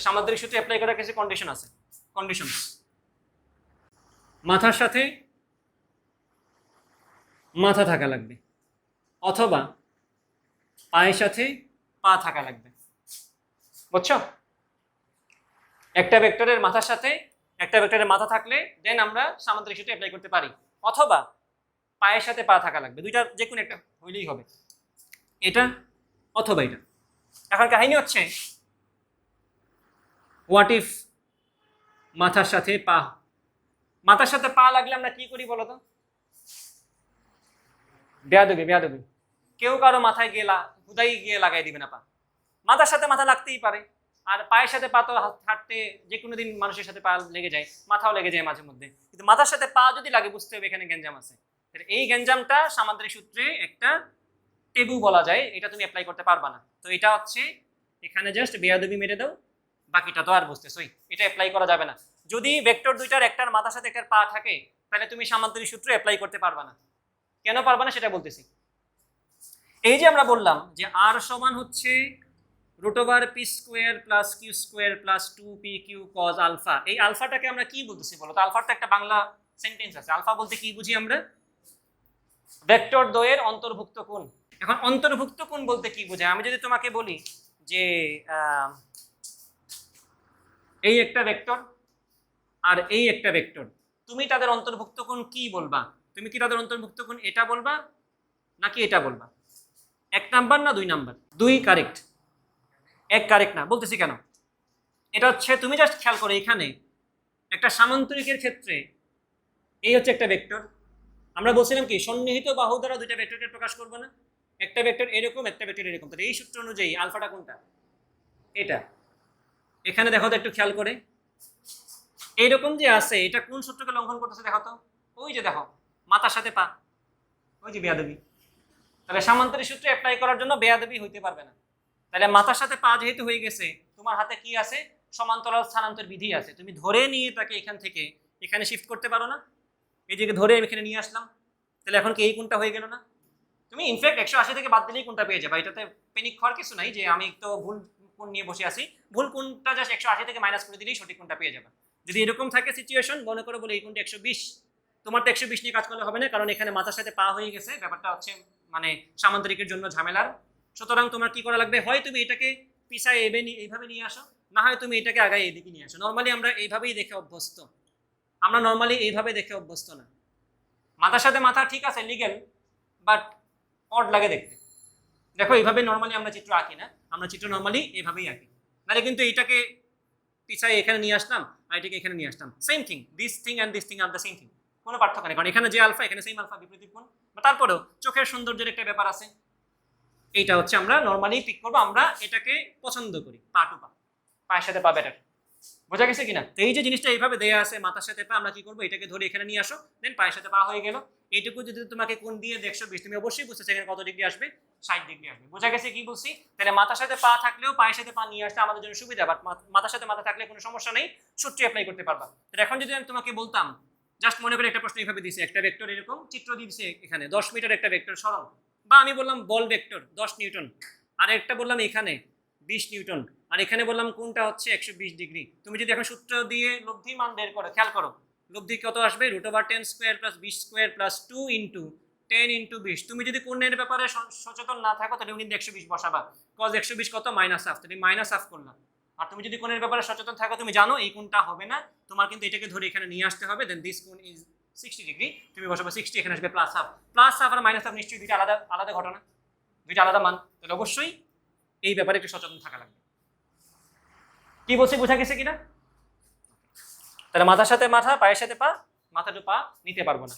সামান্তরিক সূত্র অ্যাপ্লাই করার কিছু কন্ডিশন আছে। কন্ডিশন, মাথার সাথে মাথা থাকা লাগবে, অথবা পায়ের সাথে পা থাকা লাগবে। বুঝছো? একটা ভেক্টরের মাথার সাথে একটা ভেক্টরের মাথা থাকলে দেন আমরা সামান্তরিক সূত্র অ্যাপ্লাই করতে পারি, অথবা পায়ের সাথে পা থাকা লাগবে। দুইটার যে কোনো একটা হইলেই হবে, এটা অথবা এটা। এখন কাহিনী হচ্ছে, হোয়াট ইফ মাথার সাথে পা, মাথার সাথে পা লাগলে আমরা কি করি বলো তো? বেয়াদবি বেয়াদবি, কেউ কারো মাথায় গিয়ে হুদাই গিয়ে লাগাই দিবে না পা। মাথার সাথে মাথা লাগতেই পারে, আর পায়ের সাথে পা তো হাঁটতে যে কোনো দিন মানুষের সাথে পা লেগে যায়, মাথাও লেগে যায় মাঝে মধ্যে, কিন্তু মাথার সাথে পা যদি লাগে বুঝতে হবে এখানে গ্যাঞ্জাম আছে। এই গ্যাঞ্জামটা সামান্তরিক সূত্রে একটা টেবু বলা যায়, এটা তুমি অ্যাপ্লাই করতে পারবা না। তো এটা হচ্ছে এখানে জাস্ট বেয়াদবি মেরে দাও, বাকিটা তো আর বুঝতেছই, এটা অ্যাপ্লাই করা যাবে না। যদি ভেক্টর দুইটার একটার মাথার সাথে একটার পা থাকে তাহলে তুমি সামান্তরিক সূত্র অ্যাপ্লাই করতে পারবা না। কেন পারবা না সেটা বলতেছি। এই যে আমরা বললাম যে আর সমান হচ্ছে √p² + q² + 2pq cos alpha, এই আলফাটাকে আমরা কি বলতেছি বলো তো? আলফার তো একটা বাংলা সেন্টেন্স আছে। আলফা বলতে কি বুঝি আমরা? ভেক্টর দ্বয়ের অন্তর্ভুক্ত কোণ। এখন অন্তর্ভুক্ত কোণ বলতে কি বোঝায়? আমি যদি তোমাকে বলি যে এই একটা ভেক্টর আর এই একটা ভেক্টর, তুমি তাদের অন্তর্ভুক্ত কোণ কি বলবা? তুমি কি তাদের অন্তর্ভুক্ত কোণ এটা বলবা নাকি এটা বলবা? 1 নাম্বার না 2 নাম্বার? 2 কারেক্ট, 1 কারেক্ট না। বলতেছি কেন? এটা হচ্ছে, তুমি জাস্ট খেয়াল করো, এখানে একটা সামান্তরিকের ক্ষেত্রে এই হচ্ছে একটা ভেক্টর। আমরা বলছিলাম কি সন্নিহিত বাহু দ্বারা দুইটা ভেক্টরকে প্রকাশ করবো না? একটা ভেক্টর এরকম, একটা ভেক্টর এরকম। তাহলে এই সূত্র অনুযায়ী আলফাটা কোনটা? এটা। এখানে দেখো তো একটু খেয়াল করে, এইরকম যে আছে, এটা কোন সূত্রকে লঙ্ঘন করতেছে দেখো তো? ওই যে দেখো, মাথার সাথে পা, ওই যে বেয়াদবি। তাহলে সামান্তরিক সূত্র অ্যাপ্লাই করার জন্য বেয়াদবি হইতে পারবে না। তাহলে মাথার সাথে পা যেহেতু হয়ে গেছে, তোমার হাতে কি আছে? সমান্তরাল স্থানান্তর বিধি আছে। তুমি ধরে নিয়ে তাকে এখান থেকে এখানে শিফট করতে পারো না? এই যে ধরে আমি এখানে নিয়ে আসলাম, তাহলে এখন কি এই কোণটা হয়ে গেল না? তুমি ইনফ্যাক্ট 180 থেকে বাদ দিলেই কোণটা পেয়ে যাবে। এটাতে পেনিক হওয়ার কিছু নাই যে আমি তো ভুল কোণ নিয়ে বসে আছি। ভুল কোণটা জাস্ট 180 থেকে মাইনাস করে দিলেই সঠিক কোণটা পেয়ে যাবে। যদি এরকম থাকে সিচুয়েশন, মনে করো বলে এই কোণটা 120, তোমার তো 120 নিয়ে কাজ করলে হবে না, কারণ এখানে মাথার সাথে পা হয়ে গেছে। ব্যাপারটা হচ্ছে মানে সামান্তরিকের জন্য ঝামেলার। সুতরাং তোমার কি করা লাগবে? হয় তুমি এটাকে পিছায় এইভাবে নিয়ে আসো, না হয় তুমি এটাকে আগায় এইদিকে নিয়ে আসো। নর্মালি আমরা এইভাবেই দেখে অভ্যস্ত, আমরা নর্মালি এইভাবে দেখে অভ্যস্ত না। মাথার সাথে মাথা ঠিক আছে লিগেল, বাট অড লাগে দেখতে। দেখো এইভাবে নর্মালি আমরা চিত্র আঁকি না, আমরা চিত্র নর্মালি এইভাবেই আঁকি। নাহলে কিন্তু এটাকে পিছায় এখানে নিয়ে আসলাম আর এটাকে এখানে নিয়ে আসলাম, same thing, this thing and this thing are the same thing, কোনো পার্থক্য নেই। কারণ এখানে যে আলফা এখানে সেম আলফা, বিপরীত কোণ। তারপরেও চোখের সৌন্দর্যের একটা ব্যাপার আছে, এইটা হচ্ছে আমরা নর্মালি পিক করবো। আমরা এটাকে পছন্দ করি পা টু পা, পায়ের সাথে পা বেটার। বোঝা গেছে কিনা? তো এই যে জিনিসটা এইভাবে দেয়া আছে মাথার সাথে পা, আমরা কি করবো? এটাকে ধরে এখানে নিয়ে আসো, দেন পায়ের সাথে পা হয়ে গেল। এইটুকু যদি তোমাকে কোণ দিয়ে 120, তুমি অবশ্যই বুঝতেছো এখানে কত ডিগ্রি আসবে? 60 ডিগ্রি আসবে। বোঝা গেছে কি বলছি? তাহলে মাথার সাথে পা থাকলেও পায়ের সাথে পা নিয়ে আসতে আমাদের জন্য সুবিধা, বাট মাথার সাথে মাথা থাকলে কোনো সমস্যা নেই, সূত্র অ্যাপ্লাই করতে পারবা। তো এখন যদি আমি তোমাকে বলতাম, জাস্ট মনে করে একটা প্রশ্ন এইভাবে দিছে, একটা ভেক্টর এরকম চিত্র দিচ্ছে, এখানে 10 মিটার একটা ভেক্টর সরল, বা আমি বললাম বল ভেক্টর 10 নিউটন, আর একটা বললাম এখানে 20 নিউটন, আর এখানে বললাম কোনটা হচ্ছে 120 ডিগ্রি। তুমি যদি এখন সূত্র দিয়ে লব্ধি মান বের করো, খেয়াল করো লব্ধি কত আসবে? √10² + 20² + 2 × 10 × 20। তুমি যদি কোণের ব্যাপারে সচেতন না থাকো তাহলে কিন্তু 120 বসাবা। cos 120 কত? -1/2, তুমি -1/2 করলাম। আর তুমি যদি কোণের ব্যাপারে সচেতন থাকো, তুমি জানো এই কোণটা হবে না, তোমার কিন্তু এটাকে ধরে এখানে নিয়ে আসতে হবে। দেন দিস কোণ ইজ 60 ডিগ্রি, তুমি বসাবো 60, এখানে আসবে +1/2। +1/2 আর -1/2 নিশ্চয়ই দুইটা আলাদা আলাদা ঘটনা, দুইটা আলাদা মান। তাহলে অবশ্যই এই ব্যাপারে একটু সচেতন থাকা লাগবে। কি বলছি বোঝা গেছে কিনা? তাহলে মাথার সাথে মাথা, পায়ের সাথে পা, মাথা টু পা নিতে পারবো না।